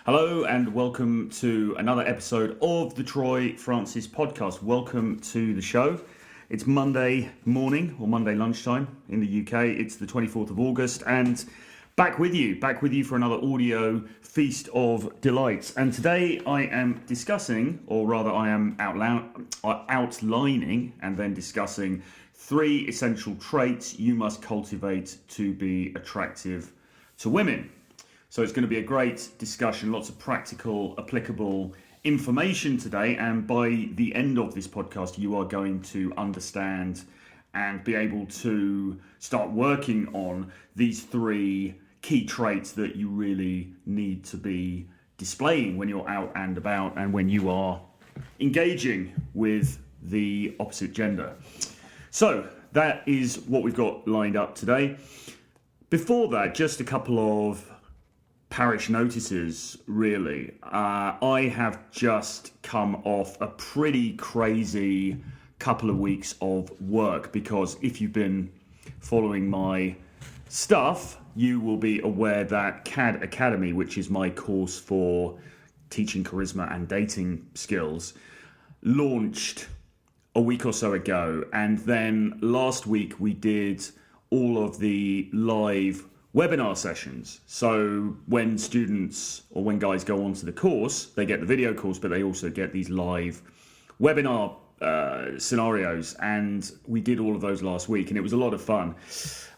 Hello and welcome to another episode of the Troy Francis podcast. Welcome to the show. It's Monday morning or Monday lunchtime in the UK. It's the 24th of August and back with you for another audio feast of delights. And today I am discussing, or rather I am outlining and then discussing 3 essential traits you must cultivate to be attractive to women. So it's going to be a great discussion, lots of practical, applicable information today. And by the end of this podcast, you are going to understand and be able to start working on these 3 key traits that you really need to be displaying when you're out and about and when you are engaging with the opposite gender. So that is what we've got lined up today. Before that, just a couple of parish notices, really. I have just come off a pretty crazy couple of weeks of work because if you've been following my stuff, you will be aware that CAD Academy, which is my course for teaching charisma and dating skills, launched a week or so ago. And then last week we did all of the live webinar sessions. So when students or when guys go onto the course, they get the video course, but they also get these live webinar scenarios. And we did all of those last week and it was a lot of fun.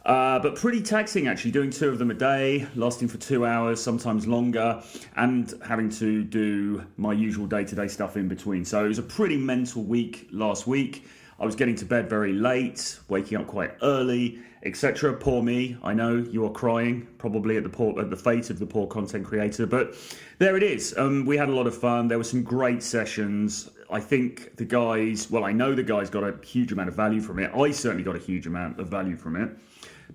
But pretty taxing actually, doing 2 of them a day, lasting for 2 hours, sometimes longer, and having to do my usual day-to-day stuff in between. So it was a pretty mental week last week. I was getting to bed very late, waking up quite early, etc. Poor me. I know you are crying probably at the fate of the poor content creator, but there it is. We had a lot of fun. There were some great sessions. I think the guys, I know the guys got a huge amount of value from it. I certainly got a huge amount of value from it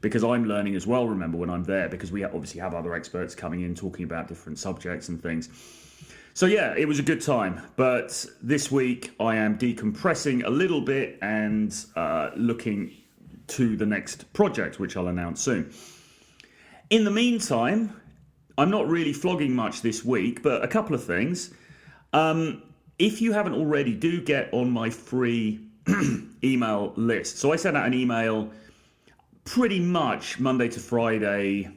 because I'm learning as well, remember, when I'm there, because we obviously have other experts coming in talking about different subjects and things. So yeah, it was a good time, but this week I am decompressing a little bit and looking to the next project, which I'll announce soon. In the meantime, I'm not really flogging much this week, but a couple of things. If you haven't already, do get on my free email list. So I send out an email pretty much Monday to Friday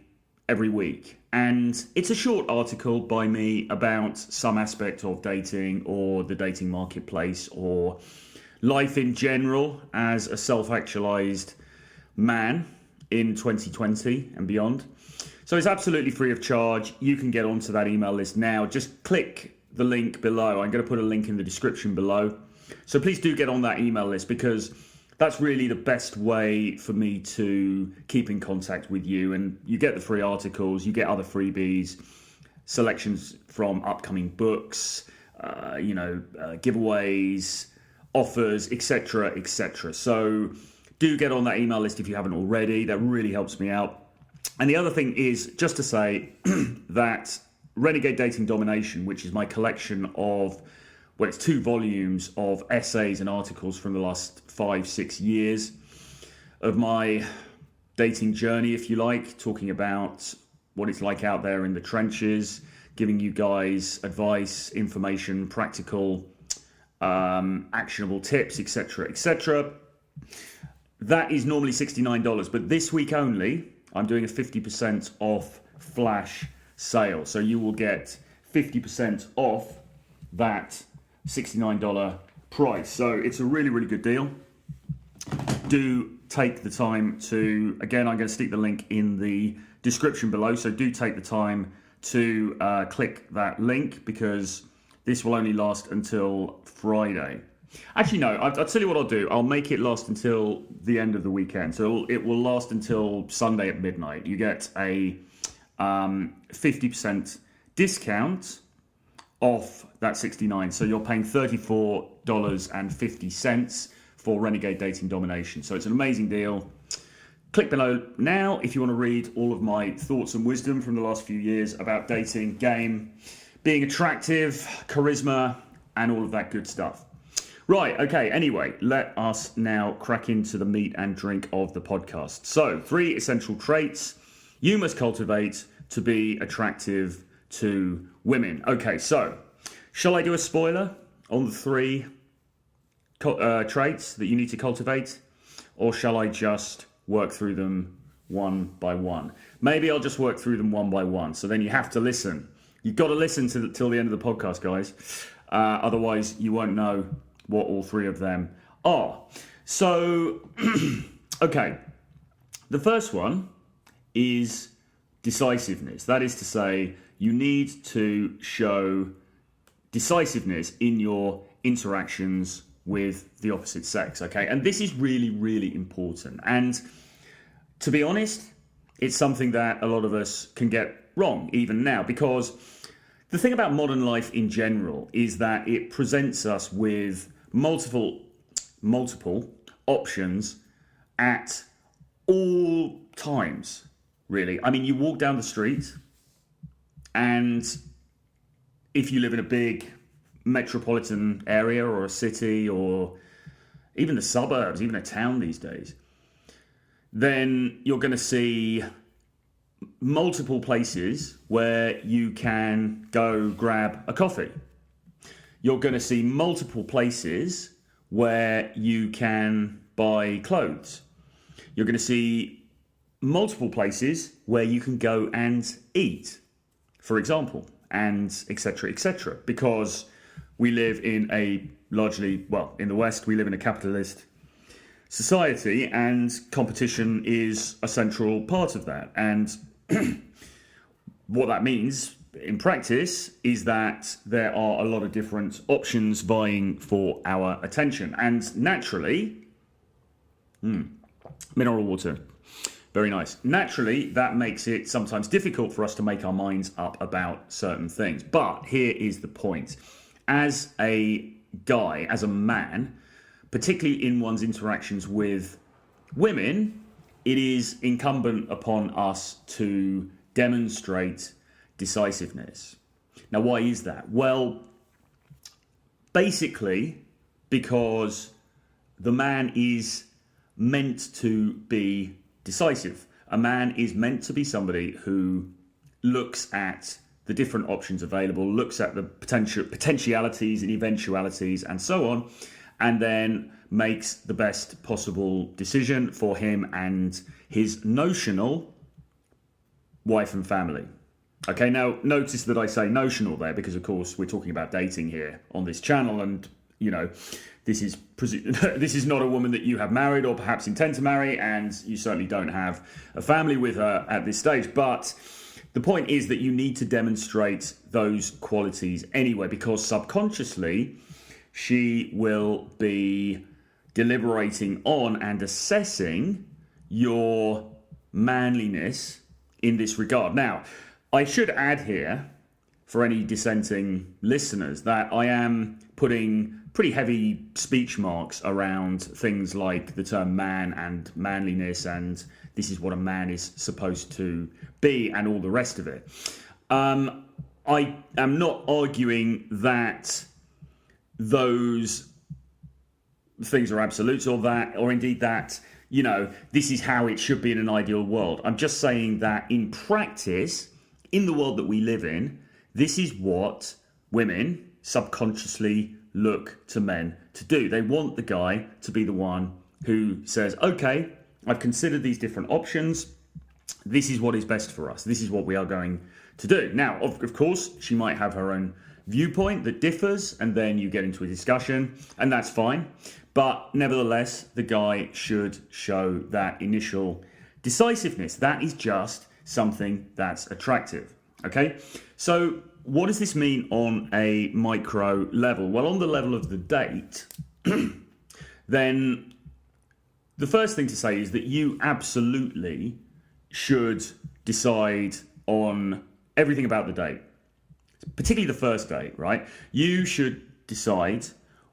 every week. And it's a short article by me about some aspect of dating or the dating marketplace or life in general as a self-actualized man in 2020 and beyond. So it's absolutely free of charge. You can get onto that email list now. Just click the link below. I'm going to put a link in the description below. So please do get on that email list because that's really the best way for me to keep in contact with you. And you get the free articles, you get other freebies, selections from upcoming books, giveaways, offers, etc., etc. So do get on that email list if you haven't already. That really helps me out. And the other thing is just to say that Renegade Dating Domination, which is my collection of, it's 2 volumes of essays and articles from the last 5-6 years of my dating journey, if you like, talking about what it's like out there in the trenches, giving you guys advice, information, practical, actionable tips, etc., etc. That is normally $69, but this week only, I'm doing a 50% off flash sale. So you will get 50% off that $69 price. So it's a really, really good deal. Do take the time to, again, I'm going to stick the link in the description below. So do take the time to click that link because this will only last until Friday. Actually, no, I'll tell you what I'll do. I'll make it last until the end of the weekend. So it will last until Sunday at midnight. You get a 50% discount off that 69. So you're paying $34.50 for Renegade Dating Domination. So it's an amazing deal. Click below now if you want to read all of my thoughts and wisdom from the last few years about dating, game, being attractive, charisma, and all of that good stuff. Right, okay, anyway, let us now crack into the meat and drink of the podcast. So, 3 essential traits you must cultivate to be attractive to women. Okay, so shall I do a spoiler on the 3 traits that you need to cultivate, or shall I just work through them one by one? Maybe I'll just work through them one by one, so then you have to listen. You've got to listen till the end of the podcast, guys. Otherwise, you won't know what all 3 of them are. So, okay. The first one is decisiveness. That is to say, you need to show decisiveness in your interactions with the opposite sex, okay? And this is really, really important. And to be honest, it's something that a lot of us can get wrong even now, because the thing about modern life in general is that it presents us with multiple options at all times, really. I mean, you walk down the street, and if you live in a big metropolitan area or a city or even the suburbs, even a town these days, then you're going to see multiple places where you can go grab a coffee. You're going to see multiple places where you can buy clothes. You're going to see multiple places where you can go and eat, for example, and etc., because we live in a largely, well, in the West, we live in a capitalist society, and competition is a central part of that. And what that means in practice is that there are a lot of different options vying for our attention. And naturally, mineral water, very nice. Naturally, that makes it sometimes difficult for us to make our minds up about certain things. But here is the point. As a guy, as a man, particularly in one's interactions with women, it is incumbent upon us to demonstrate decisiveness. Now, why is that? Well, basically because the man is meant to be decisive. A man is meant to be somebody who looks at the different options available, looks at the potentialities and eventualities and so on, and then makes the best possible decision for him and his notional wife and family. Okay, now notice that I say notional there because, of course, we're talking about dating here on this channel, and, you know, this is not a woman that you have married or perhaps intend to marry, and you certainly don't have a family with her at this stage. But the point is that you need to demonstrate those qualities anyway, because subconsciously she will be deliberating on and assessing your manliness in this regard. Now, I should add here, for any dissenting listeners, that I am putting pretty heavy speech marks around things like the term man and manliness and this is what a man is supposed to be and all the rest of it. I am not arguing that those things are absolutes or indeed that, you know, this is how it should be in an ideal world. I'm just saying that in practice, in the world that we live in, this is what women subconsciously look to men to do. They want the guy to be the one who says, okay, I've considered these different options. This is what is best for us. This is what we are going to do. Now, of course, she might have her own viewpoint that differs, and then you get into a discussion, and that's fine. But nevertheless, the guy should show that initial decisiveness. That is just something that's attractive. Okay? So what does this mean on a micro level? Well, on the level of the date, then the first thing to say is that you absolutely should decide on everything about the date, particularly the first date, right? You should decide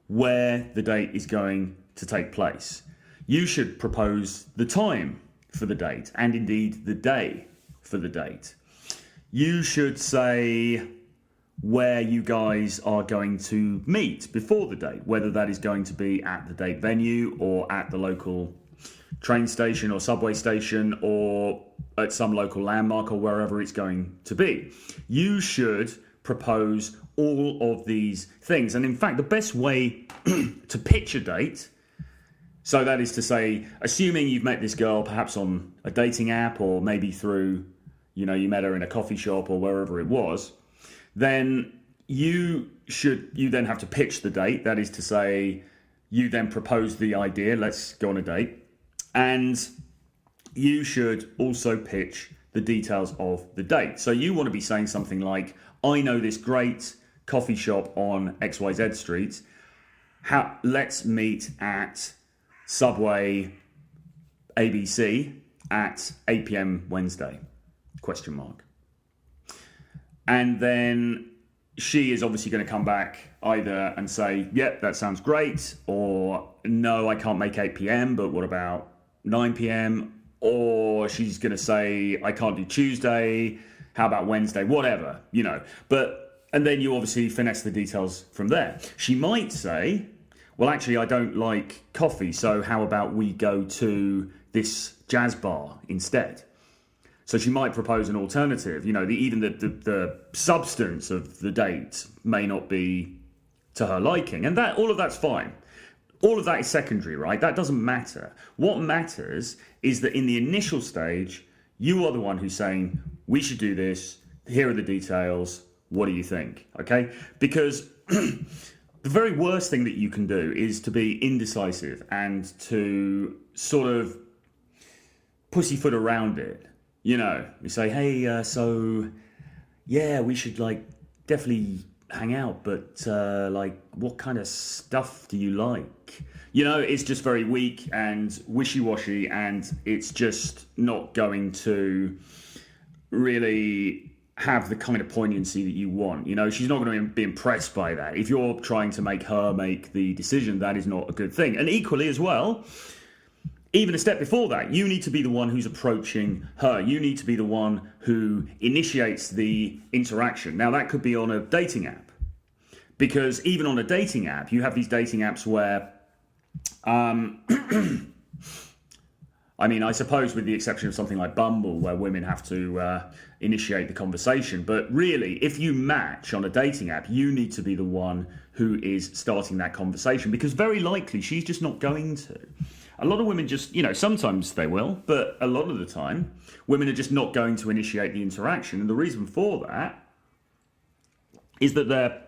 where the date is going to take place. You should propose the time for the date and indeed the day for the date. You should say where you guys are going to meet before the date, whether that is going to be at the date venue or at the local train station or subway station or at some local landmark or wherever it's going to be. You should propose all of these things. And in fact, the best way to pitch a date, so that is to say, assuming you've met this girl perhaps on a dating app or maybe through, you met her in a coffee shop or wherever it was, then you then have to pitch the date. That is to say, you then propose the idea, let's go on a date. And you should also pitch the details of the date. So you want to be saying something like, I know this great coffee shop on XYZ Street. Let's meet at Subway ABC at 8 p.m. Wednesday, ? And then she is obviously going to come back either and say, yep, that sounds great, or no, I can't make 8 p.m., but what about 9 p.m.? Or she's going to say, I can't do Tuesday, how about Wednesday, whatever, and then you obviously finesse the details from there. She might say, well, actually, I don't like coffee, so how about we go to this jazz bar instead? So she might propose an alternative. Even the substance of the date may not be to her liking, and all of that's fine. All of that is secondary, right? That doesn't matter. What matters is that in the initial stage, you are the one who's saying, we should do this. Here are the details. What do you think? Okay? Because the very worst thing that you can do is to be indecisive and to sort of pussyfoot around it. You say, hey, so, yeah, we should, definitely hang out, but, what kind of stuff do you like? It's just very weak and wishy-washy, and it's just not going to really have the kind of poignancy that you want. She's not going to be impressed by that. If you're trying to make her make the decision, that is not a good thing. And equally as well, even a step before that, you need to be the one who's approaching her. You need to be the one who initiates the interaction. Now, that could be on a dating app. Because even on a dating app, you have these dating apps where, I suppose with the exception of something like Bumble, where women have to initiate the conversation. But really, if you match on a dating app, you need to be the one who is starting that conversation. Because very likely, she's just not going to. A lot of women just, sometimes they will, but a lot of the time, women are just not going to initiate the interaction. And the reason for that is that they're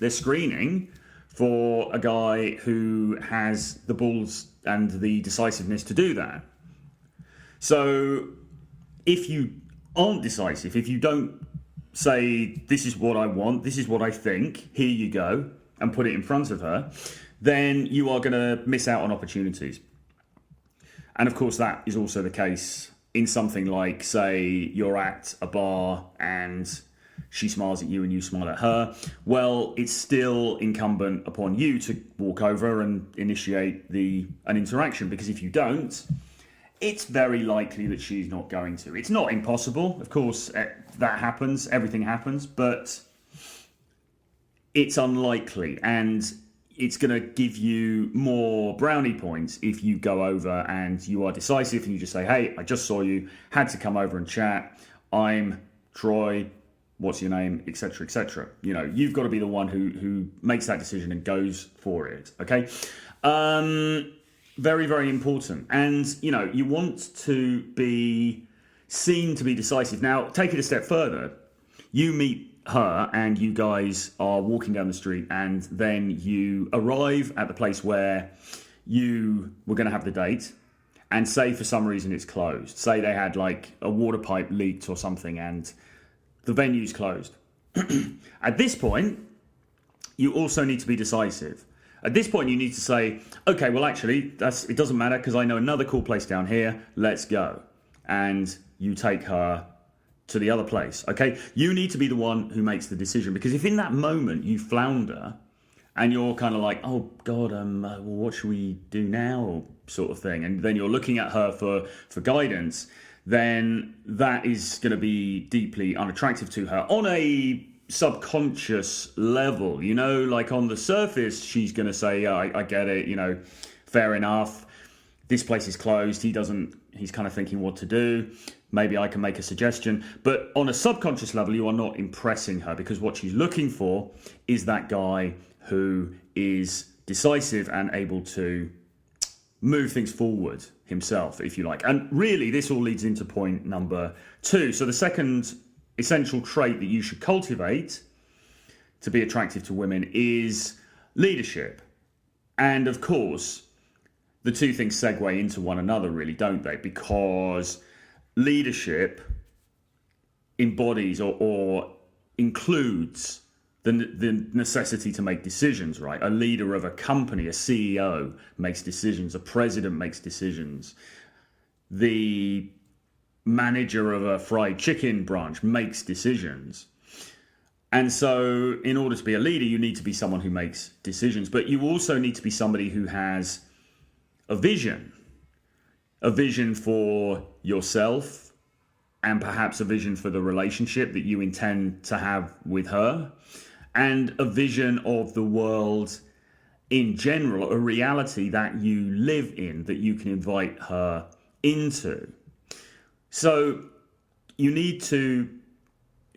screening for a guy who has the balls and the decisiveness to do that. So if you aren't decisive, if you don't say, this is what I want, this is what I think, here you go, and put it in front of her, then you are going to miss out on opportunities. And of course, that is also the case in something like, say, you're at a bar and she smiles at you and you smile at her. Well, it's still incumbent upon you to walk over and initiate an interaction, because if you don't, it's very likely that she's not going to. It's not impossible. Of course, that happens. Everything happens. But it's unlikely. And it's going to give you more brownie points if you go over and you are decisive and you just say, hey, I just saw you, had to come over and chat. I'm Troy. What's your name? Etc. etc. You've got to be the one who makes that decision and goes for it. Okay. Very, very important. And, you want to be seen to be decisive. Now, take it a step further. You meet her and you guys are walking down the street, and then you arrive at the place where you were going to have the date, and say for some reason it's closed. Say they had a water pipe leaked or something and the venue's closed. At this point, you also need to be decisive. At this point, you need to say, okay, well, actually, it doesn't matter because I know another cool place down here. Let's go. And you take her to the other place, okay? You need to be the one who makes the decision, because if in that moment you flounder and you're kind of like, oh, God, well, what should we do now, sort of thing, and then you're looking at her for guidance, then that is going to be deeply unattractive to her on a subconscious level. On the surface, she's going to say, yeah, I get it, fair enough. this place is closed. He's kind of thinking what to do. Maybe I can make a suggestion. But on a subconscious level, you are not impressing her, because what she's looking for is that guy who is decisive and able to move things forward himself, if you like. And really, this all leads into point number 2. So the second essential trait that you should cultivate to be attractive to women is leadership. And of course, the two things segue into one another, really, don't they? Because leadership embodies or includes the necessity to make decisions, right? A leader of a company, a CEO, makes decisions. A president makes decisions. The manager of a fried chicken branch makes decisions. And so in order to be a leader, you need to be someone who makes decisions. But you also need to be somebody who has a vision for yourself, and perhaps a vision for the relationship that you intend to have with her, and a vision of the world in general, a reality that you live in, that you can invite her into. So you need to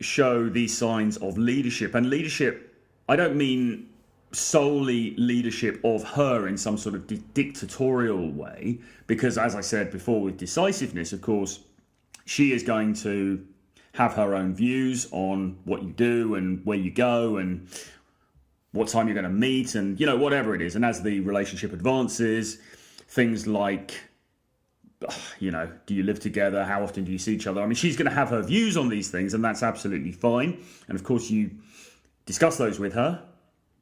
show these signs of leadership. And leadership, I don't mean solely leadership of her in some sort of dictatorial way, because as I said before, with decisiveness, of course, she is going to have her own views on what you do and where you go and what time you're going to meet and, you know, whatever it is. And as the relationship advances, things like, you know, do you live together? How often do you see each other? I mean, she's going to have her views on these things, and that's absolutely fine. And of course, you discuss those with her,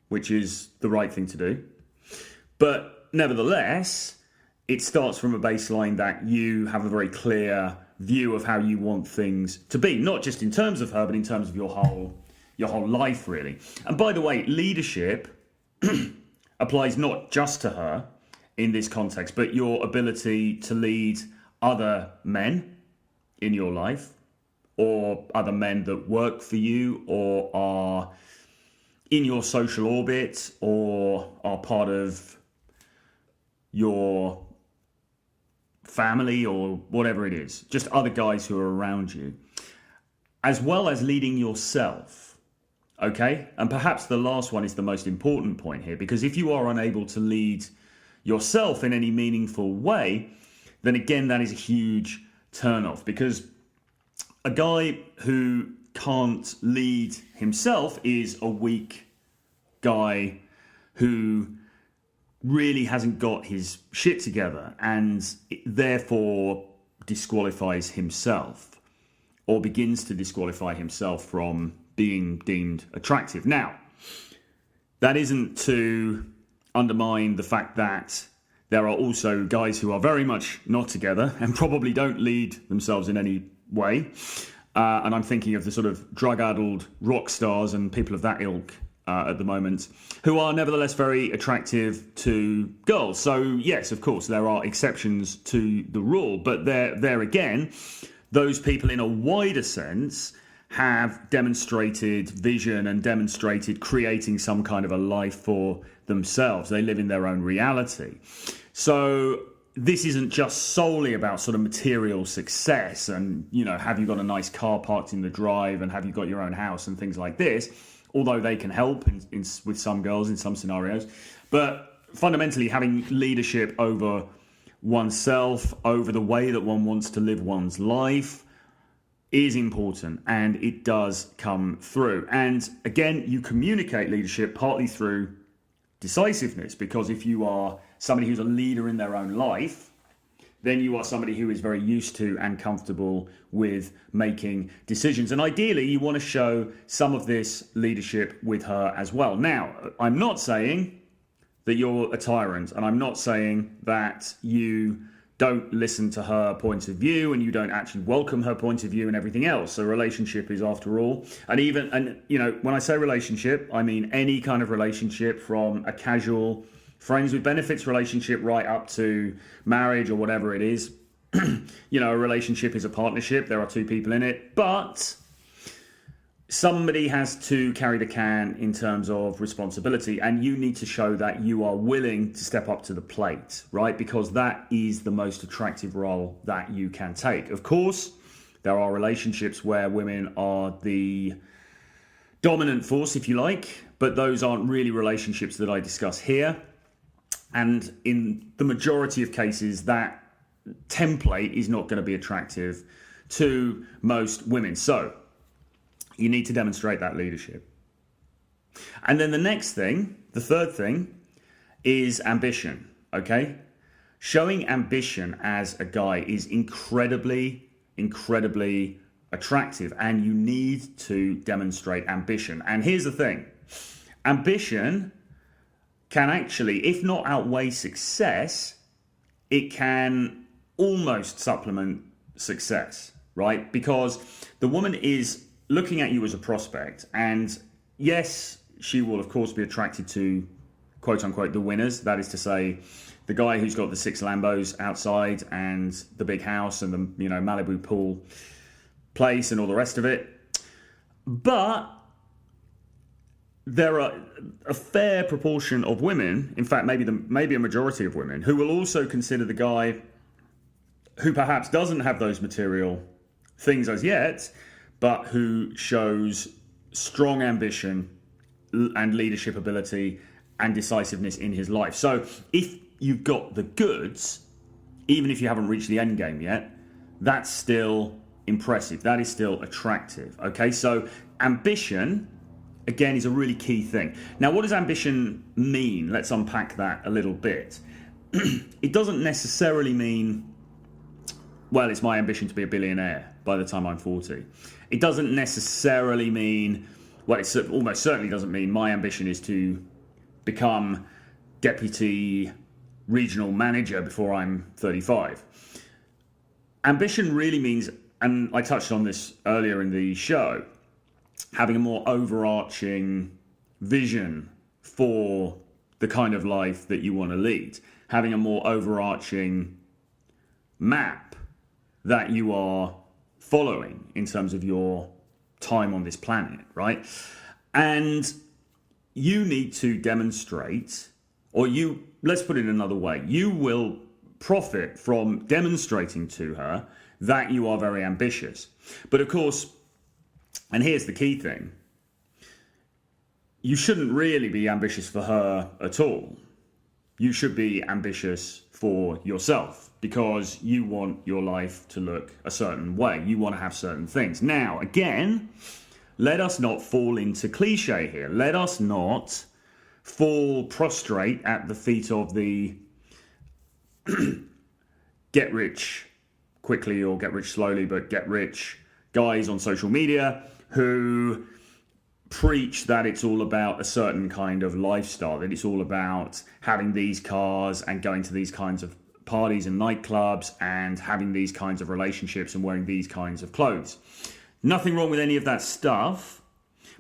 which is the right thing to do. But nevertheless, it starts from a baseline that you have a very clear view of how you want things to be, not just in terms of her, but in terms of your whole life, really. And by the way, leadership applies not just to her in this context, but your ability to lead other men in your life, or other men that work for you, or are in your social orbit, or are part of your family, or whatever it is, just other guys who are around you, as well as leading yourself. Okay? And perhaps the last one is the most important point here, because if you are unable to lead yourself in any meaningful way, then again, that is a huge turnoff, because a guy who can't lead himself is a weak guy who really hasn't got his shit together, and therefore disqualifies himself, or begins to disqualify himself from being deemed attractive. Now, that isn't to undermine the fact that there are also guys who are very much not together and probably don't lead themselves in any way. And I'm thinking of the sort of drug-addled rock stars and people of that ilk at the moment, who are nevertheless very attractive to girls. So yes, of course, there are exceptions to the rule, but there again, those people in a wider sense have demonstrated vision and demonstrated creating some kind of a life for themselves. They live in their own reality. So this isn't just solely about sort of material success and, you know, have you got a nice car parked in the drive and have you got your own house and things like this, although they can help with some girls in some scenarios. But fundamentally, having leadership over oneself, over the way that one wants to live one's life, is important, and it does come through. And again, you communicate leadership partly through decisiveness, because if you are somebody who's a leader in their own life, then you are somebody who is very used to and comfortable with making decisions. And ideally, you want to show some of this leadership with her as well. Now, I'm not saying that you're a tyrant, and I'm not saying that you don't listen to her point of view and you don't actually welcome her point of view and everything else. A relationship is, after all, and you know, when I say relationship, I mean any kind of relationship, from a casual friends with benefits relationship right up to marriage or whatever it is. You know, a relationship is a partnership. There are two people in it. But somebody has to carry the can in terms of responsibility, and you need to show that you are willing to step up to the plate, right? Because that is the most attractive role that you can take. Of course, there are relationships where women are the dominant force, if you like, but those aren't really relationships that I discuss here. And in the majority of cases, that template is not going to be attractive to most women. So you need to demonstrate that leadership. And then the next thing, the third thing, is ambition, okay? Showing ambition as a guy is incredibly attractive, and you need to demonstrate ambition. And here's the thing, ambition can actually, if not outweigh success, it can almost supplement success, right? Because the woman is looking at you as a prospect, and yes, she will of course be attracted to quote unquote the winners. That is to say, the guy who's got the 6 Lambos outside and the big house and the Malibu pool place and all the rest of it. But there are a fair proportion of women, in fact maybe a majority of women, who will also consider the guy who perhaps doesn't have those material things as yet, but who shows strong ambition and leadership ability and decisiveness in his life. So if you've got the goods, even if you haven't reached the end game yet, that's still impressive. That is still attractive. Okay, so ambition, again, is a really key thing. Now, what does ambition mean? Let's unpack that a little bit. It doesn't necessarily mean, well, it's my ambition to be a billionaire by the time I'm 40. It doesn't necessarily mean, well, it almost certainly doesn't mean my ambition is to become deputy regional manager before I'm 35. Ambition really means, and I touched on this earlier in the show, having a more overarching vision for the kind of life that you want to lead, having a more overarching map that you are following in terms of your time on this planet, right? And you need to demonstrate, or let's put it another way, you will profit from demonstrating to her that you are very ambitious. But of course, and here's the key thing, you shouldn't really be ambitious for her at all. You should be ambitious for yourself, because you want your life to look a certain way. You want to have certain things. Now, again, let us not fall into cliche here. Let us not fall prostrate at the feet of the get rich quickly or get rich slowly, but get rich guys on social media who preach that it's all about a certain kind of lifestyle, that it's all about having these cars and going to these kinds of parties and nightclubs and having these kinds of relationships and wearing these kinds of clothes. Nothing wrong with any of that stuff,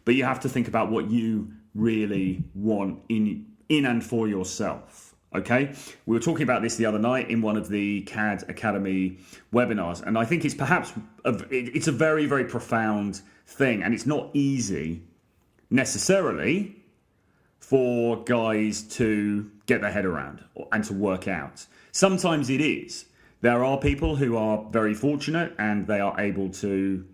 but you have to think about what you really want in and for yourself. Okay, we were talking about this the other night in one of the CAD Academy webinars, and I think it's perhaps it's a very, very profound thing, and it's not easy necessarily for guys to get their head around and to work out. Sometimes it is. There are people who are very fortunate and they are able to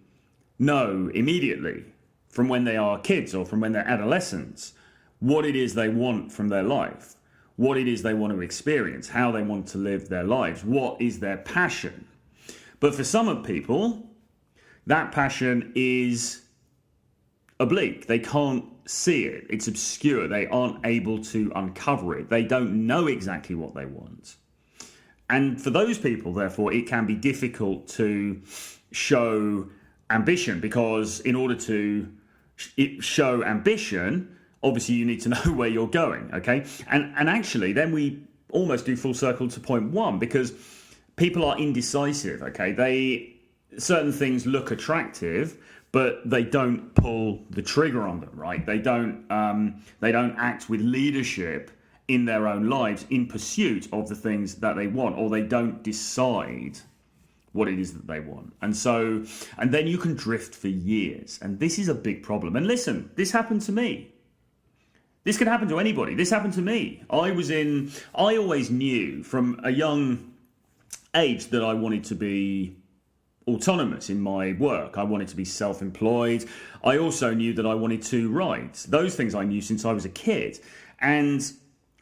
know immediately from when they are kids or from when they're adolescents what it is they want from their life, what it is they want to experience, how they want to live their lives, what is their passion. But for some of people, that passion is oblique. They can't see it. It's obscure. They aren't able to uncover it. They don't know exactly what they want. And for those people, therefore, it can be difficult to show ambition, because in order to show ambition, obviously you need to know where you're going, okay? And actually, then we almost do full circle to point one, because people are indecisive, okay? Certain things look attractive, but they don't pull the trigger on them, right? They don't act with leadership in their own lives in pursuit of the things that they want, or they don't decide what it is that they want. And then you can drift for years. And this is a big problem. And listen, this happened to me. This can happen to anybody. This happened to me. I always knew from a young age that I wanted to be autonomous in my work. I wanted to be self-employed. I also knew that I wanted to write. Those things I knew since I was a kid. And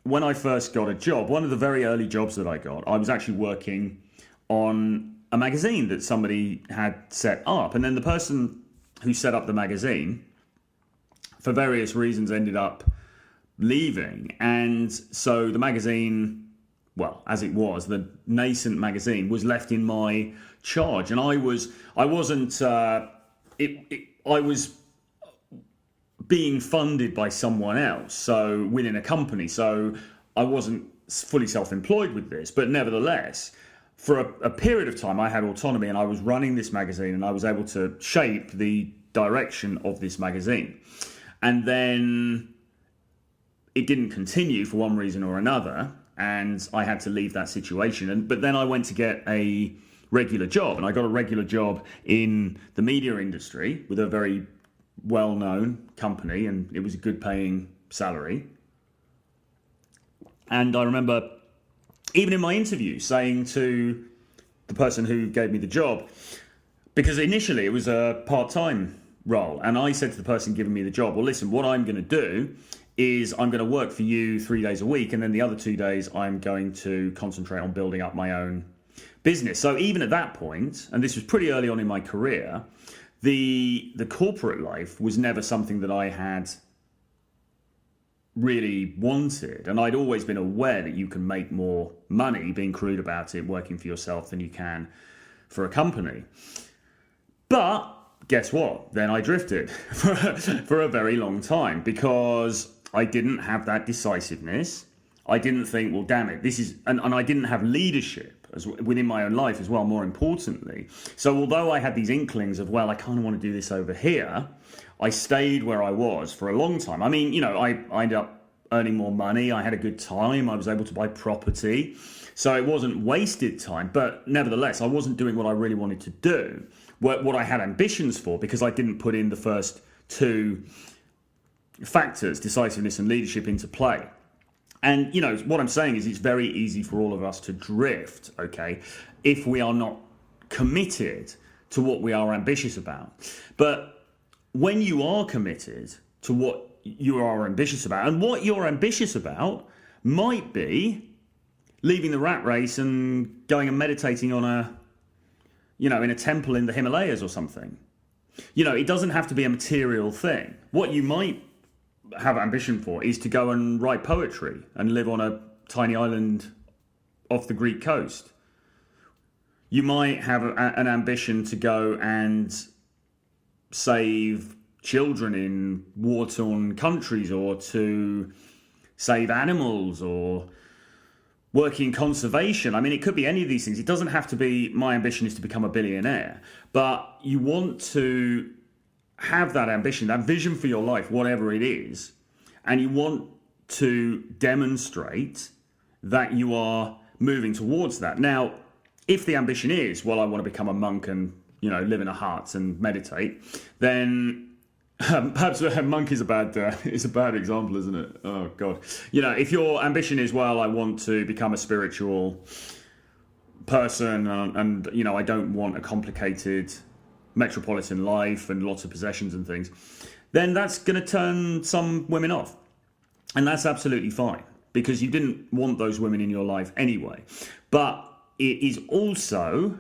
when I first got a job, one of the very early jobs that I got, I was actually working on a magazine that somebody had set up. And then the person who set up the magazine, for various reasons, ended up leaving. And so the magazine, well, as it was, the nascent magazine was left in my charge. And I was being funded by someone else, so within a company. So I wasn't fully self-employed with this, but nevertheless, for a period of time, I had autonomy and I was running this magazine and I was able to shape the direction of this magazine. And then it didn't continue for one reason or another, and I had to leave that situation. But then I went to get a regular job, and I got a regular job in the media industry with a very well-known company, and it was a good paying salary. And I remember even in my interview saying to the person who gave me the job, because initially it was a part-time role, and I said to the person giving me the job, well, listen, what I'm going to do is I'm going to work for you 3 days a week, and then the other 2 days I'm going to concentrate on building up my own business. So even at that point, and this was pretty early on in my career, the corporate life was never something that I had really wanted. And I'd always been aware that you can make more money, being crude about it, working for yourself than you can for a company. But guess what? Then I drifted for a very long time because I didn't have that decisiveness. I didn't think, well, damn it, this is, and I didn't have leadership within my own life as well, more importantly. So although I had these inklings of, well, I kind of want to do this over here, I stayed where I was for a long time. I mean, you know, I ended up earning more money. I had a good time. I was able to buy property. So it wasn't wasted time. But nevertheless, I wasn't doing what I really wanted to do, what I had ambitions for, because I didn't put in the first two factors, decisiveness and leadership, into play. And, you know, what I'm saying is it's very easy for all of us to drift, okay, if we are not committed to what we are ambitious about. But when you are committed to what you are ambitious about, and what you're ambitious about might be leaving the rat race and going and meditating on in a temple in the Himalayas or something. You know, it doesn't have to be a material thing. What you might have ambition for is to go and write poetry and live on a tiny island off the Greek coast. You might have an ambition to go and save children in war-torn countries, or to save animals, or work in conservation. I mean, it could be any of these things. It doesn't have to be, my ambition is to become a billionaire, but you want to have that ambition, that vision for your life, whatever it is, and you want to demonstrate that you are moving towards that. Now, if the ambition is, well, I want to become a monk and, you know, live in a hut and meditate, then perhaps a monk is a bad example, isn't it? Oh, God. You know, if your ambition is, well, I want to become a spiritual person and you know, I don't want a complicated metropolitan life and lots of possessions and things, then that's going to turn some women off. And that's absolutely fine, because you didn't want those women in your life anyway. But it is also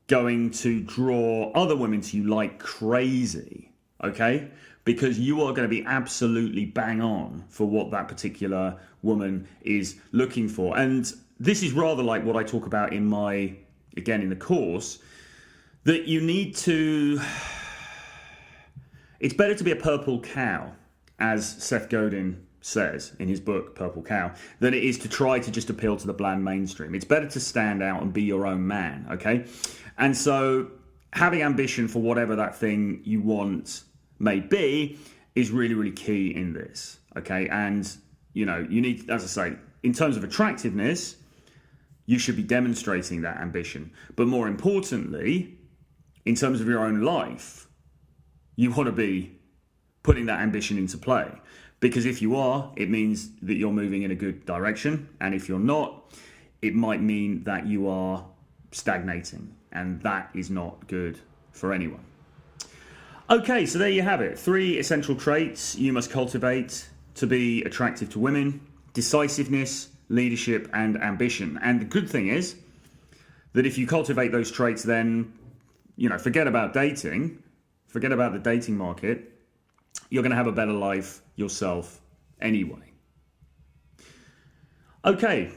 going to draw other women to you like crazy, okay? Because you are going to be absolutely bang on for what that particular woman is looking for. And this is rather like what I talk about in the course, that you need to, it's better to be a purple cow, as Seth Godin says in his book, Purple Cow, than it is to try to just appeal to the bland mainstream. It's better to stand out and be your own man, okay? And so having ambition for whatever that thing you want may be is really, really key in this, okay? And, you know, you need, as I say, in terms of attractiveness, You should be demonstrating that ambition. But more importantly, in terms of your own life, you want to be putting that ambition into play. Because if you are, it means that you're moving in a good direction. And if you're not, it might mean that you are stagnating. And that is not good for anyone. Okay, so there you have it. 3 essential traits you must cultivate to be attractive to women: decisiveness, leadership, and ambition. And the good thing is that if you cultivate those traits, then, forget about dating, forget about the dating market. You're going to have a better life yourself anyway. Okay,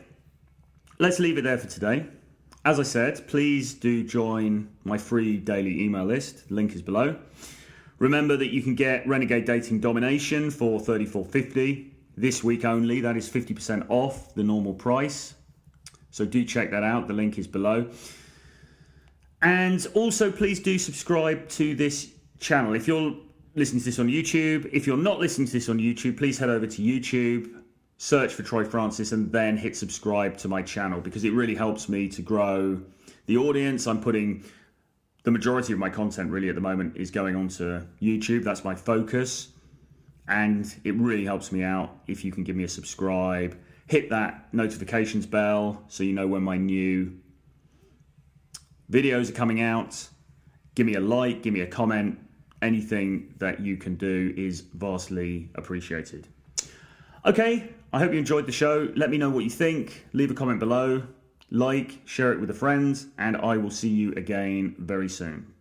let's leave it there for today. As I said, please do join my free daily email list. Link is below. Remember that you can get Renegade Dating Domination for $34.50 this week only. That is 50% off the normal price. So do check that out. The link is below. And also, please do subscribe to this channel. If you're listening to this on YouTube, if you're not listening to this on YouTube, please head over to YouTube, search for Troy Francis, and then hit subscribe to my channel, because it really helps me to grow the audience. I'm putting the majority of my content really at the moment is going onto YouTube. That's my focus. And it really helps me out if you can give me a subscribe, hit that notifications bell so you know when my new videos are coming out. Give me a like, give me a comment. Anything that you can do is vastly appreciated. Okay, I hope you enjoyed the show. Let me know what you think. Leave a comment below. Like, share it with a friend, and I will see you again very soon.